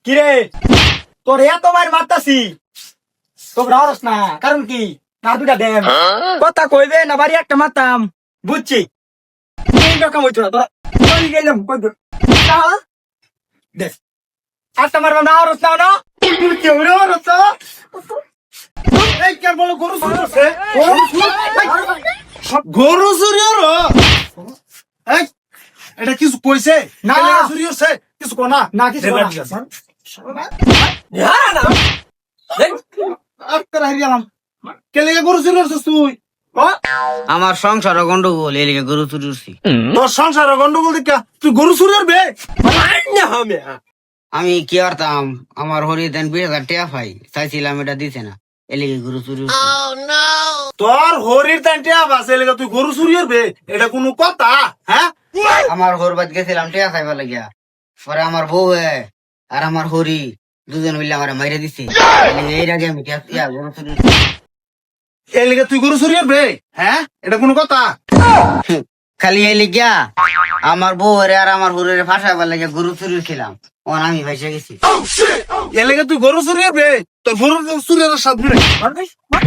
কিরে তোর এত মার মারতাছি তোর হরস না কারণ কি না দুটা দেম কথা কইবে না বাড়ি একটা মারতাম বুঝছি কাম হইতো না তোরা গেলাম দেখ আচ্ছা মারবাম না হরস না না তুই কেউ হরস এই কে বলো গরু চুরি করছে গরু চুরি হলো? এই, এটা কিছু কইছে না। কেলেঙ্কা চুরি হচ্ছে কিছু কো না না কিছু দেখ, না। আটকার হারিয়ে গেলাম কেলেঙ্কা গরু চুরি করছিস তুই আমার সংসার গন্ডগোল এলিগে গরু চুরি করছি। তোর সংসার গন্ডগোল দেখা তুই গরু চুরি করবে আমি কি করতাম আমার হরি দেন 20,000 টাকা পাই চাইছিলাম এটা দিছে না এলিগে গরু চুরি করছি। তোর হরির টানটে আবাস এলাকা তুই গরু চুরি করবে এটা কোনো কথা হ্যাঁ আমার হরবাদ গেছিলাম টাকা চাইবার লাগিয়া পরে আমার বউ আর আমার হরি দুজন মিলে আমার মাইরে দিছে এলিগে এর আগে আমি গরু চুরি করছি। এলাকা তুই গরু চুরি করবে হ্যাঁ এটা কোনো কথা খালি এলিগা আমার বউ আর আমার হরির ফাঁসাবার লাগে গরু চুরি ছিলাম ওন আমি ভাইসা গেছি। এলাকা তুই গরু চুরি করবে তোর গরু চুরি করার সাথে মার ভাই, মার।